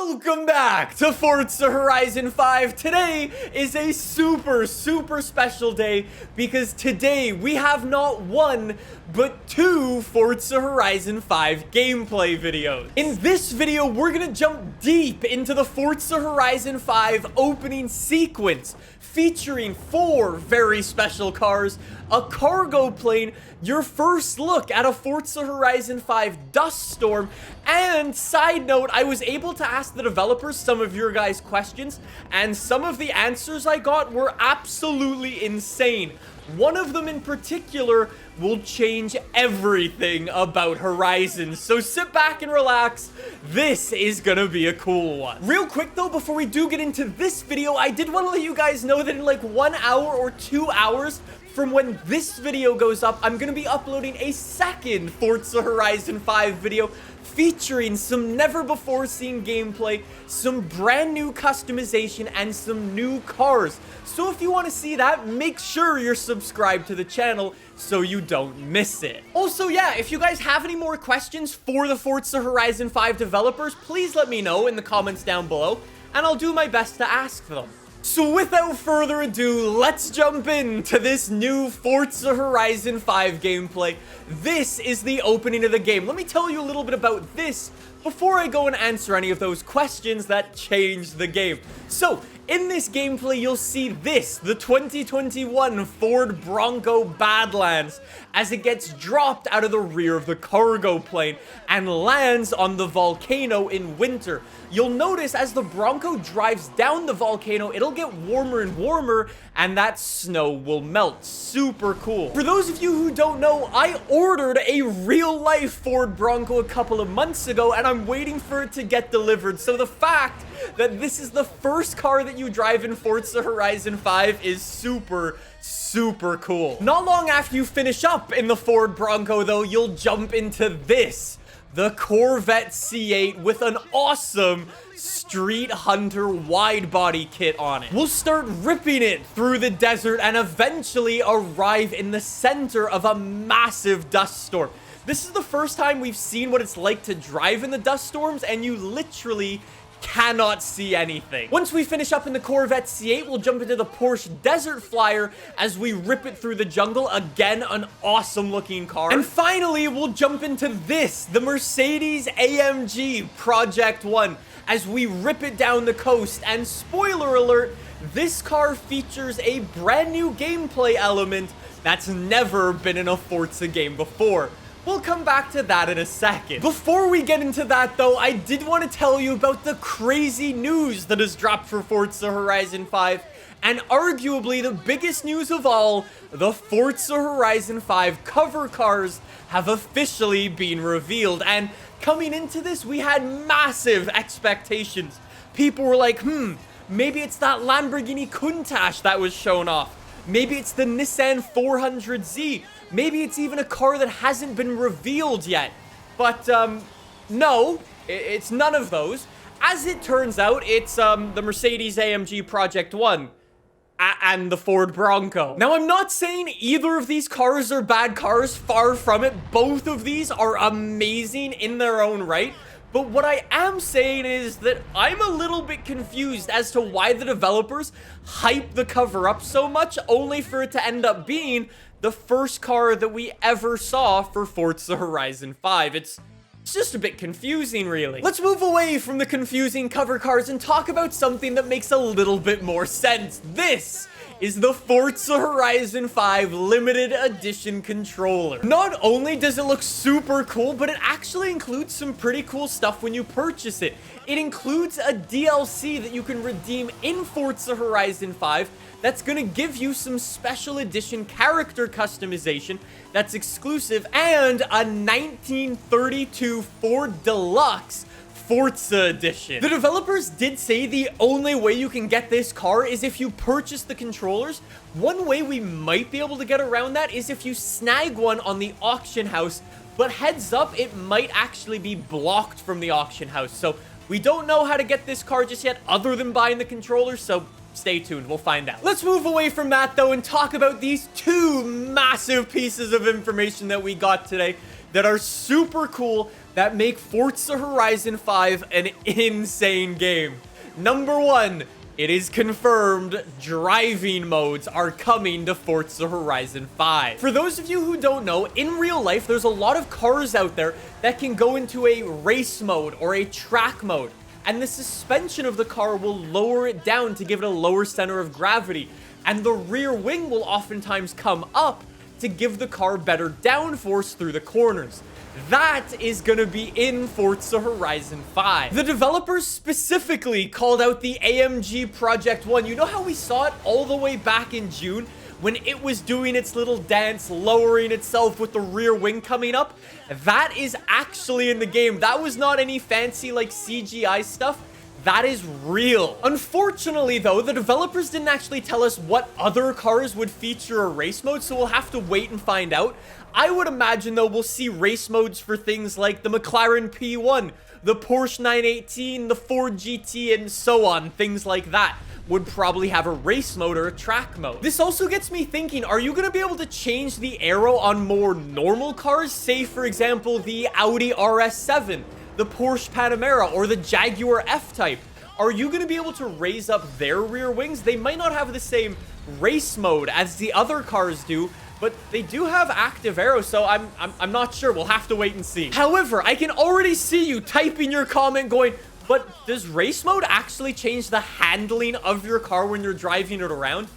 Welcome back to Forza Horizon 5. Today is a super special day because today we have not one, but two Forza Horizon 5 gameplay videos. In this video, we're gonna jump deep into the Forza Horizon 5 opening sequence, featuring 4 very special cars, a cargo plane, your first look at a Forza Horizon 5 dust storm, and side note, I was able to ask the developers some of your guys' questions, and some of the answers I got were absolutely insane. One of them in particular will change everything about Horizon, so sit back and relax. This is gonna be a cool one. Real quick though, before we do get into this video, I did want to let you guys know that in like 1 hour or 2 hours from when this video goes up, I'm gonna be uploading a second Forza Horizon 5 video featuring some never-before-seen gameplay, some brand new customization, and some new cars. So if you want to see that, make sure you're subscribed to the channel so you don't miss it. Also, yeah, if you guys have any more questions for the Forza Horizon 5 developers, please let me know in the comments down below, and I'll do my best to ask them. So without further ado, let's jump into this new Forza Horizon 5 gameplay. This is the opening of the game. Let me tell you a little bit about this before I go and answer any of those questions that changed the game. So, in this gameplay, you'll see this, the 2021 Ford Bronco Badlands, as it gets dropped out of the rear of the cargo plane and lands on the volcano in winter. You'll notice as the Bronco drives down the volcano, it'll get warmer and warmer, and that snow will melt. Super cool. For those of you who don't know, I ordered a real-life Ford Bronco a couple of months ago, and I'm waiting for it to get delivered. So the fact that this is the first car that you drive in Forza Horizon 5 is super cool. Not long after you finish up in the Ford Bronco, though, you'll jump into this, the Corvette C8 with an awesome Street Hunter wide body kit on it. We'll start ripping it through the desert and eventually arrive in the center of a massive dust storm. This is the first time we've seen what it's like to drive in the dust storms, and you literally cannot see anything. Once we finish up in the Corvette C8, we'll jump into the Porsche Desert Flyer as we rip it through the jungle. Again, an awesome looking car. And finally, we'll jump into this, the Mercedes AMG Project One, as we rip it down the coast. And spoiler alert, this car features a brand new gameplay element that's never been in a Forza game before. We'll come back to that in a second. Before we get into that, though, I did want to tell you about the crazy news that has dropped for Forza Horizon 5, and arguably the biggest news of all, the Forza Horizon 5 cover cars have officially been revealed. And coming into this, we had massive expectations. People were like, maybe it's that Lamborghini Countach that was shown off. Maybe it's the Nissan 400Z. Maybe it's even a car that hasn't been revealed yet. But, no, it's none of those. As it turns out, it's, the Mercedes AMG Project One and the Ford Bronco. Now, I'm not saying either of these cars are bad cars. Far from it. Both of these are amazing in their own right. But what I am saying is that I'm a little bit confused as to why the developers hype the cover up so much, only for it to end up being the first car that we ever saw for Forza Horizon 5. It's just a bit confusing, really. Let's move away from the confusing cover cars and talk about something that makes a little bit more sense. This is the Forza Horizon 5 limited edition controller. Not only does it look super cool, but it actually includes some pretty cool stuff when you purchase it. It includes a DLC that you can redeem in Forza Horizon 5 that's gonna give you some special edition character customization that's exclusive, and a 1932 Ford Deluxe Forza Edition. The developers did say the only way you can get this car is if you purchase the controllers. One way we might be able to get around that is if you snag one on the auction house, but heads up, it might actually be blocked from the auction house. So we don't know how to get this car just yet other than buying the controllers, so stay tuned, we'll find out. Let's move away from that though and talk about these two massive pieces of information that we got today. that are super cool that make Forza Horizon 5 an insane game. Number 1, it is confirmed driving modes are coming to Forza Horizon 5. For those of you who don't know, in real life, there's a lot of cars out there that can go into a race mode or a track mode, and the suspension of the car will lower it down to give it a lower center of gravity, and the rear wing will oftentimes come up to give the car better downforce through the corners. That is gonna be in Forza Horizon 5. The developers specifically called out the AMG Project One. You know how we saw it all the way back in June when it was doing its little dance, lowering itself with the rear wing coming up? That is actually in the game. That was not any fancy like CGI stuff. That is real. Unfortunately, though, the developers didn't actually tell us what other cars would feature a race mode, so we'll have to wait and find out. I would imagine, though, we'll see race modes for things like the McLaren P1, the Porsche 918, the Ford GT, and so on. Things like that would probably have a race mode or a track mode. This also gets me thinking, are you going to be able to change the aero on more normal cars? Say, for example, the Audi RS7, the Porsche Panamera, or the Jaguar F-Type. Are you going to be able to raise up their rear wings? They might not have the same race mode as the other cars do, but they do have active aero, so I'm not sure. We'll have to wait and see. However, I can already see you typing your comment going, but does race mode actually change the handling of your car when you're driving it around?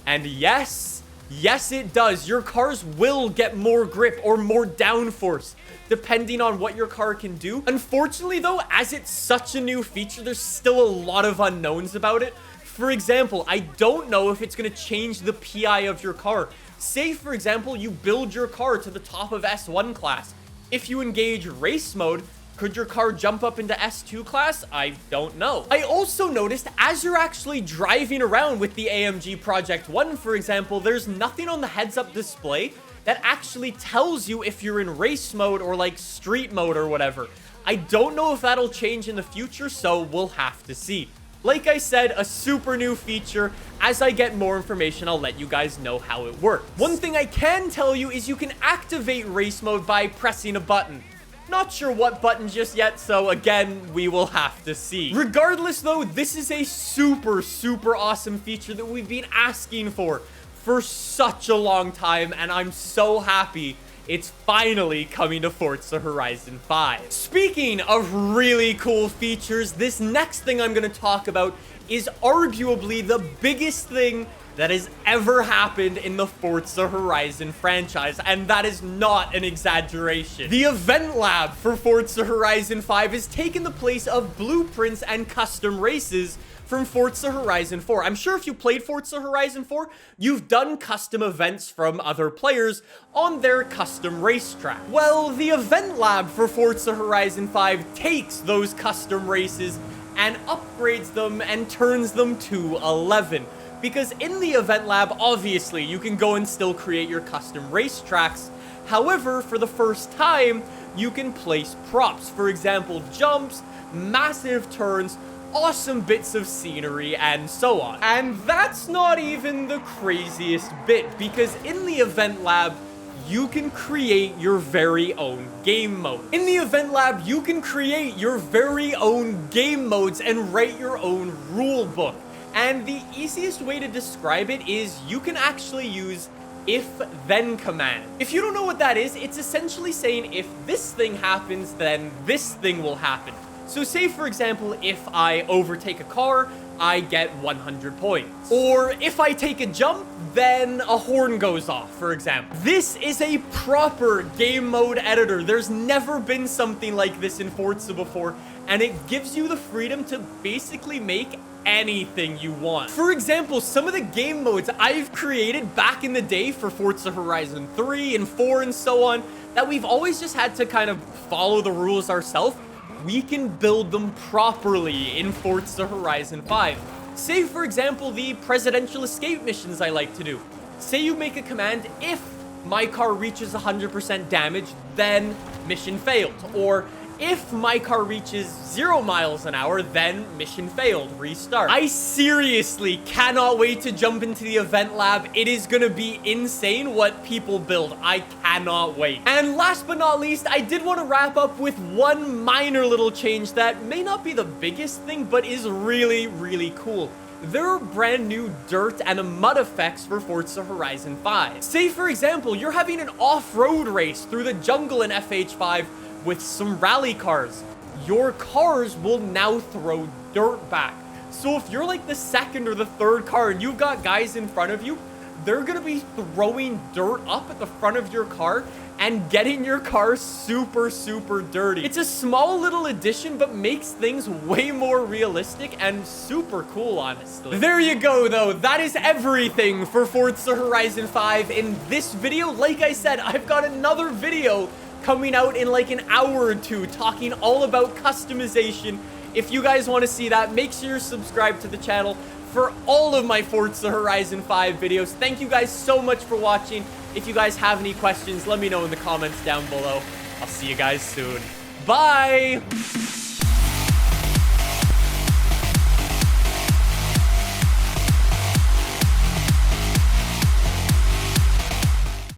And yes, it does. Your cars will get more grip or more downforce, depending on what your car can do. Unfortunately, though, as it's such a new feature, there's still a lot of unknowns about it. For example, I don't know if it's going to change the PI of your car. Say, for example, you build your car to the top of S1 class. If you engage race mode, could your car jump up into S2 class? I don't know. I also noticed as you're actually driving around with the AMG Project One, for example, there's nothing on the heads-up display that actually tells you if you're in race mode or like street mode or whatever. I don't know if that'll change in the future, so we'll have to see. Like I said, a super new feature. As I get more information, I'll let you guys know how it works. One thing I can tell you is you can activate race mode by pressing a button. Not sure what button just yet, so again, we will have to see. Regardless, though, this is a super awesome feature that we've been asking for such a long time, and I'm so happy it's finally coming to Forza Horizon 5. Speaking of really cool features, this next thing I'm going to talk about is arguably the biggest thing that has ever happened in the Forza Horizon franchise, and that is not an exaggeration. The event lab for Forza Horizon 5 has taken the place of blueprints and custom races from Forza Horizon 4. I'm sure if you played Forza Horizon 4, you've done custom events from other players on their custom racetrack. Well, the event lab for Forza Horizon 5 takes those custom races and upgrades them and turns them to 11. Because in the event lab, obviously, you can go and still create your custom racetracks. However, for the first time, you can place props. For example, jumps, massive turns, awesome bits of scenery, and so on. And that's not even the craziest bit, because in the event lab, you can create your very own game mode. In the event lab, you can create your very own game modes and write your own rule book. And the easiest way to describe it is you can actually use if-then command. If you don't know what that is, it's essentially saying if this thing happens, then this thing will happen. So say, for example, if I overtake a car, I get 100 points. Or if I take a jump, then a horn goes off, for example. This is a proper game mode editor. There's never been something like this in Forza before, and it gives you the freedom to basically make anything you want. For example, some of the game modes I've created back in the day for Forza Horizon 3 and 4 and so on, that we've always just had to kind of follow the rules ourselves, we can build them properly in Forza Horizon 5. Say, for example, the presidential escape missions I like to do. Say you make a command, if my car reaches 100% damage, then mission failed. Or If my car reaches 0 miles an hour, then mission failed, restart. I seriously cannot wait to jump into the event lab. It is gonna be insane what people build. I cannot wait. And last but not least, I did want to wrap up with one minor little change that may not be the biggest thing, but is really, really cool. There are brand new dirt and mud effects for Forza Horizon 5. Say, for example, you're having an off-road race through the jungle in FH5 with some rally cars. Your cars will now throw dirt back. So if you're like the second or the third car and you've got guys in front of you, they're gonna be throwing dirt up at the front of your car and getting your car super, super dirty. It's a small little addition, but makes things way more realistic and super cool, honestly. There you go, though. That is everything for Forza Horizon 5 in this video. Like I said, I've got another video coming out in like an hour or two talking all about customization. If you guys want to see that, make sure you're subscribed to the channel for all of my Forza Horizon 5 videos. Thank you guys so much for watching. If you guys have any questions, let me know in the comments down below. I'll see you guys soon. Bye!